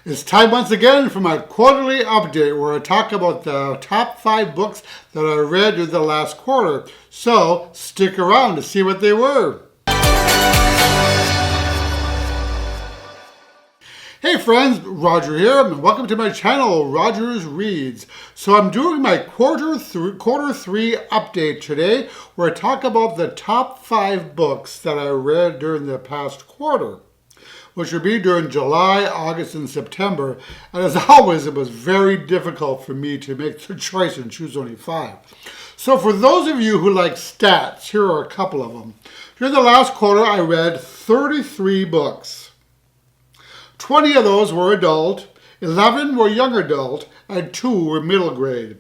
It's time once again for my quarterly update where I talk about the top 5 books that I read in the last quarter. So stick around to see what they were. Hey friends, Roger here, and welcome to my channel, Rogers Reads. So I'm doing my quarter 3 update today where I talk about the top 5 books that I read during the past quarter, which would be during July, August, and September. And as always, it was very difficult for me to make the choice and choose only 5. So for those of you who like stats, here are a couple of them. During the last quarter, I read 33 books. 20 of those were adult, 11 were young adult, and 2 were middle grade.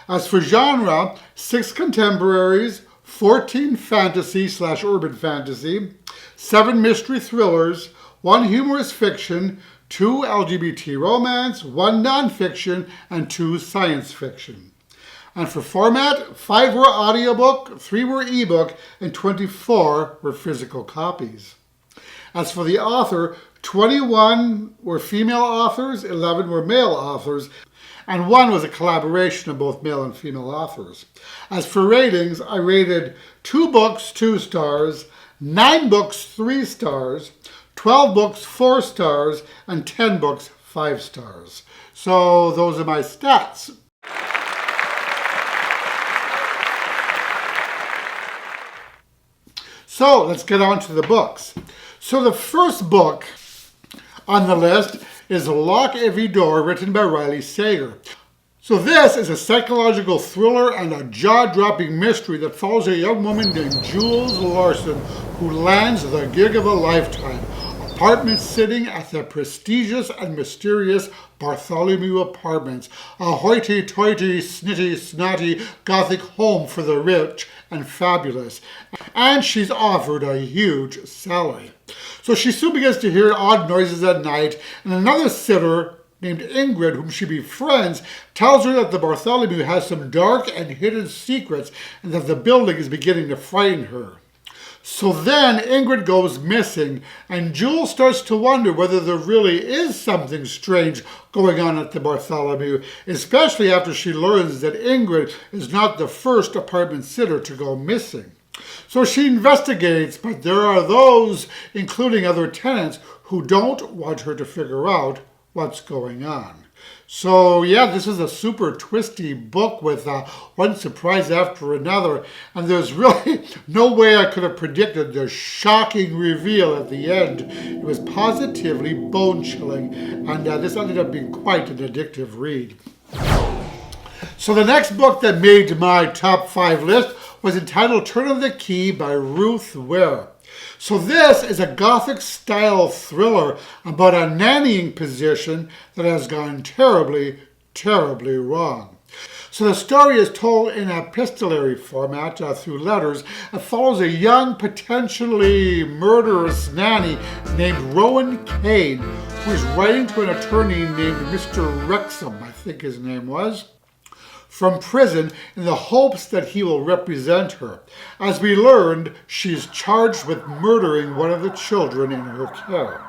As for genre, 6 contemporaries, 14 fantasy/urban fantasy, 7 mystery thrillers, 1 humorous fiction, 2 LGBT romance, 1 nonfiction, and 2 science fiction. And for format, 5 were audiobook, 3 were ebook, and 24 were physical copies. As for the author, 21 were female authors, 11 were male authors, and 1 was a collaboration of both male and female authors. As for ratings, I rated 2 books 2 stars, 9 books 3 stars, 12 books 4 stars, and 10 books 5 stars. So those are my stats. So let's get on to the books. So the first book on the list is Lock Every Door, written by Riley Sager. So this is a psychological thriller and a jaw-dropping mystery that follows a young woman named Jules Larson who lands the gig of a lifetime, apartment sitting at the prestigious and mysterious Bartholomew Apartments, a hoity-toity, snitty, snotty Gothic home for the rich and fabulous. And she's offered a huge salary. So she soon begins to hear odd noises at night, and another sitter named Ingrid, whom she befriends, tells her that the Bartholomew has some dark and hidden secrets and that the building is beginning to frighten her. So then Ingrid goes missing, and Jules starts to wonder whether there really is something strange going on at the Bartholomew, especially after she learns that Ingrid is not the first apartment sitter to go missing. So she investigates, but there are those, including other tenants, who don't want her to figure out what's going on. So yeah, this is a super twisty book with one surprise after another, and there's really no way I could have predicted the shocking reveal at the end. It was positively bone-chilling, and this ended up being quite an addictive read. So the next book that made my top 5 list was entitled Turn of the Key by Ruth Ware. So this is a Gothic-style thriller about a nannying position that has gone terribly, terribly wrong. So the story is told in an epistolary format through letters and follows a young, potentially murderous nanny named Rowan Kane, who is writing to an attorney named Mr. Wrexham, I think his name was, from prison in the hopes that he will represent her. As we learned, she is charged with murdering one of the children in her care.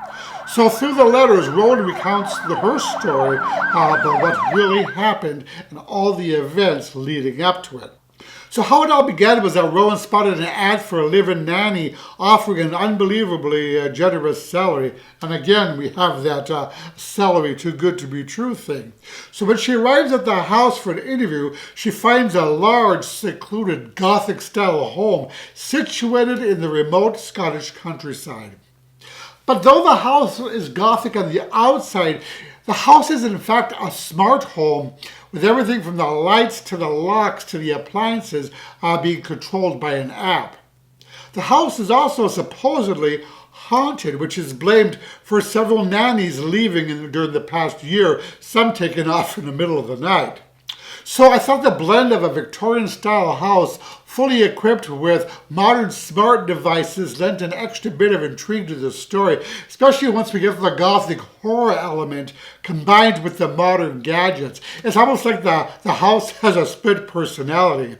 So through the letters, Rowan recounts her story about what really happened and all the events leading up to it. So how it all began was that Rowan spotted an ad for a live-in nanny offering an unbelievably generous salary. And again, we have that salary too good to be true thing. So when she arrives at the house for an interview, she finds a large, secluded Gothic-style home situated in the remote Scottish countryside. But though the house is Gothic on the outside, the house is in fact a smart home with everything from the lights to the locks to the appliances being controlled by an app. The house is also supposedly haunted, which is blamed for several nannies leaving during the past year, some taken off in the middle of the night. So I thought the blend of a Victorian-style house fully equipped with modern smart devices lent an extra bit of intrigue to the story, especially once we get to the Gothic horror element combined with the modern gadgets. It's almost like the house has a split personality.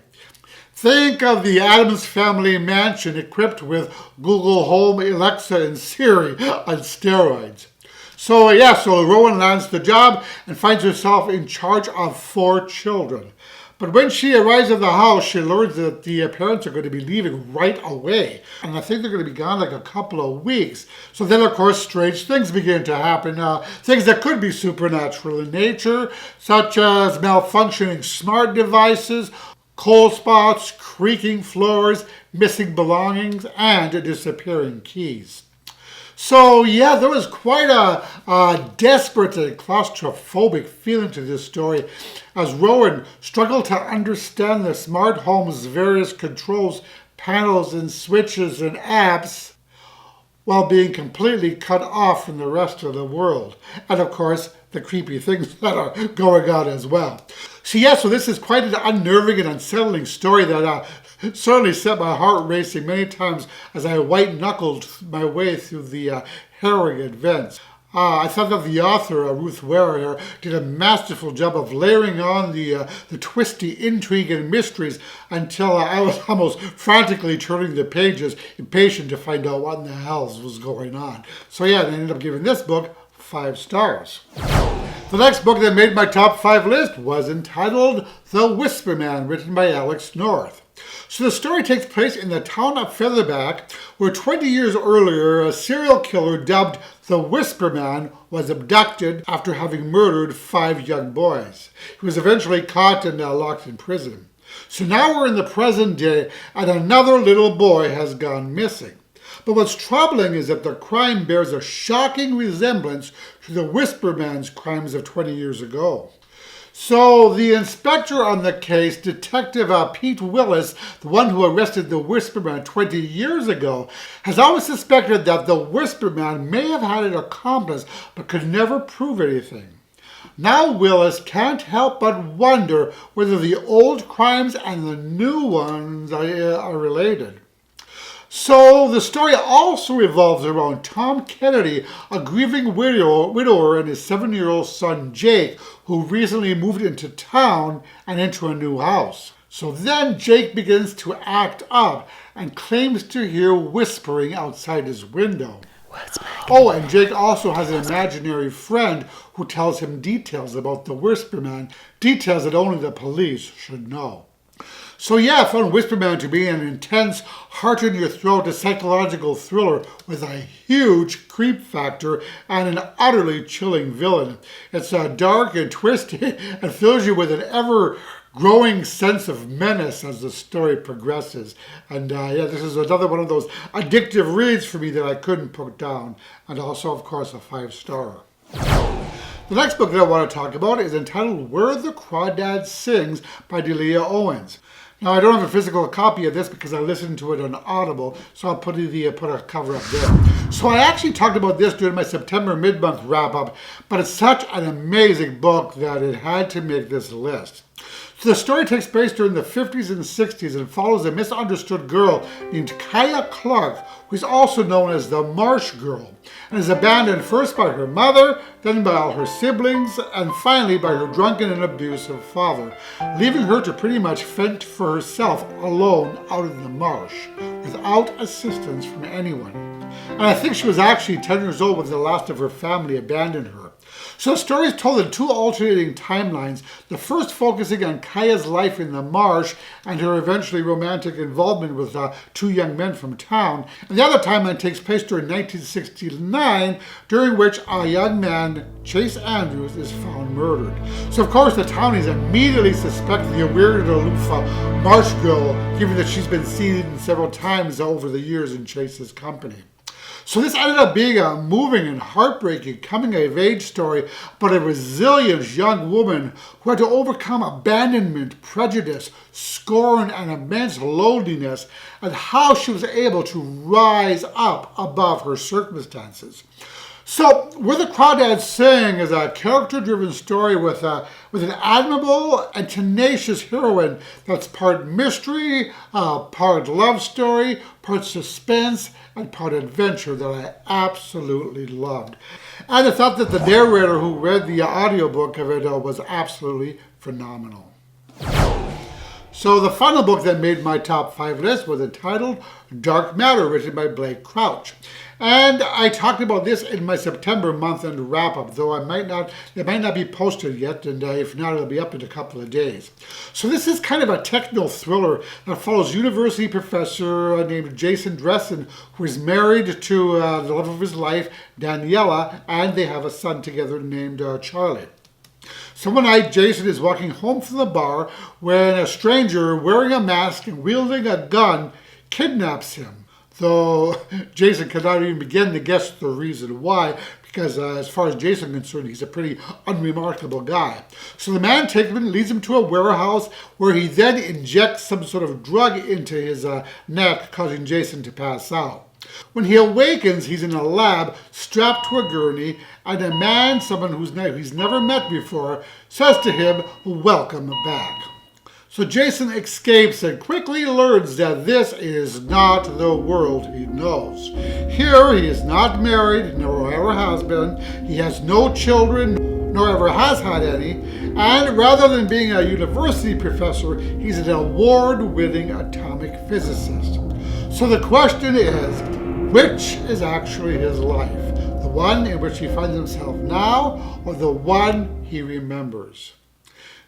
Think of the Addams Family mansion equipped with Google Home, Alexa, and Siri on steroids. So Rowan lands the job and finds herself in charge of 4 children. But when she arrives at the house, she learns that the parents are going to be leaving right away. And I think they're going to be gone like a couple of weeks. So then, of course, strange things begin to happen. Things that could be supernatural in nature, such as malfunctioning smart devices, cold spots, creaking floors, missing belongings, and disappearing keys. So there was quite a desperate and claustrophobic feeling to this story as Rowan struggled to understand the smart home's various controls, panels and switches and apps while being completely cut off from the rest of the world. And of course, the creepy things that are going on as well. So this is quite an unnerving and unsettling story that certainly set my heart racing many times as I white-knuckled my way through the harrowing events. I thought that the author, Ruth Ware here, did a masterful job of layering on the twisty intrigue and mysteries until I was almost frantically turning the pages, impatient to find out what in the hell was going on. So I ended up giving this book 5 stars. The next book that made my top 5 list was entitled The Whisper Man, written by Alex North. So the story takes place in the town of Featherback, where 20 years earlier, a serial killer dubbed the Whisper Man was abducted after having murdered 5 young boys. He was eventually caught and locked in prison. So now we're in the present day, and another little boy has gone missing. But what's troubling is that the crime bears a shocking resemblance to the Whisper Man's crimes of 20 years ago. So the inspector on the case, Detective Pete Willis, the one who arrested the Whisper Man 20 years ago, has always suspected that the Whisper Man may have had an accomplice but could never prove anything. Now Willis can't help but wonder whether the old crimes and the new ones are related. So the story also revolves around Tom Kennedy, a grieving widower, and his 7-year-old son Jake, who recently moved into town and into a new house. So then Jake begins to act up and claims to hear whispering outside his window. And Jake also has an imaginary friend who tells him details about the Whisper Man, details that only the police should know. So I found Whisper Man to be an intense, heart-in-your-throat psychological thriller with a huge creep factor and an utterly chilling villain. It's dark and twisty and fills you with an ever-growing sense of menace as the story progresses. And this is another one of those addictive reads for me that I couldn't put down. And also, of course, a 5-star. The next book that I want to talk about is entitled Where the Crawdad Sings by Delia Owens. Now, I don't have a physical copy of this because I listened to it on Audible, so I'll put a cover up there. So I actually talked about this during my September mid-month wrap-up, but it's such an amazing book that it had to make this list. So the story takes place during the 50s and 60s and follows a misunderstood girl named Kaya Clark, who is also known as the Marsh Girl, and is abandoned first by her mother, then by all her siblings, and finally by her drunken and abusive father, leaving her to pretty much fend for herself alone out in the marsh, without assistance from anyone. And I think she was actually 10 years old when the last of her family abandoned her. So the story is told in 2 alternating timelines, the first focusing on Kaya's life in the marsh and her eventually romantic involvement with 2 young men from town, and the other timeline takes place during 1969, during which a young man, Chase Andrews, is found murdered. So of course the townies immediately suspect the weird and aloof marsh girl, given that she's been seen several times over the years in Chase's company. So this ended up being a moving and heartbreaking coming-of-age story about a resilient young woman who had to overcome abandonment, prejudice, scorn, and immense loneliness, and how she was able to rise up above her circumstances. So, Where the Crawdads Sing is a character-driven story with an admirable and tenacious heroine that's part mystery, part love story, part suspense, and part adventure that I absolutely loved. And I thought that the narrator who read the audiobook of it was absolutely phenomenal. So the final book that made my top 5 list was entitled Dark Matter, written by Blake Crouch. And I talked about this in my September month-end wrap-up, though it might not be posted yet, and if not, it'll be up in a couple of days. So this is kind of a techno thriller that follows university professor named Jason Dressen, who is married to the love of his life, Daniela, and they have a son together named Charlie. So one night, Jason is walking home from the bar when a stranger wearing a mask and wielding a gun kidnaps him. Though Jason cannot even begin to guess the reason why, because as far as Jason is concerned, he's a pretty unremarkable guy. So the man takes him and leads him to a warehouse where he then injects some sort of drug into his neck, causing Jason to pass out. When he awakens, he's in a lab strapped to a gurney, and a man, someone he's never met before, says to him, "Welcome back." So Jason escapes and quickly learns that this is not the world he knows. Here he is not married, nor ever has been. He has no children, nor ever has had any. And rather than being a university professor, he's an award-winning atomic physicist. So the question is, which is actually his life? The one in which he finds himself now, or the one he remembers?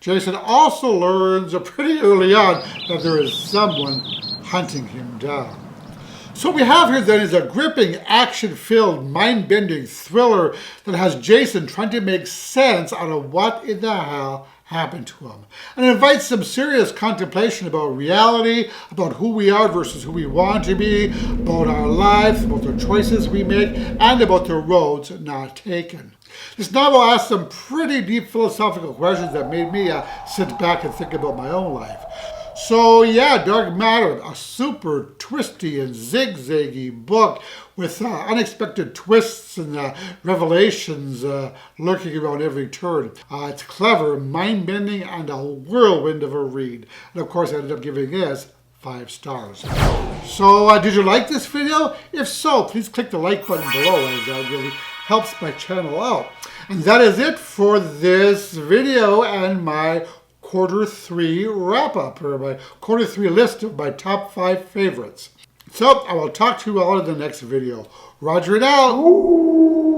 Jason also learns pretty early on that there is someone hunting him down. So what we have here then is a gripping, action-filled, mind-bending thriller that has Jason trying to make sense out of what in the hell happened to him. And it invites some serious contemplation about reality, about who we are versus who we want to be, about our lives, about the choices we make, and about the roads not taken. This novel asks some pretty deep philosophical questions that made me sit back and think about my own life. So yeah, Dark Matter, a super twisty and zigzaggy book with unexpected twists and revelations lurking around every turn. It's clever, mind-bending, and a whirlwind of a read. And of course I ended up giving this 5 stars. So did you like this video? If so, please click the like button below, as that really helps my channel out. And that is it for this video and my Q3 wrap-up, or my Q3 list of my top 5 favorites. So I will talk to you all in the next video. Roger it out!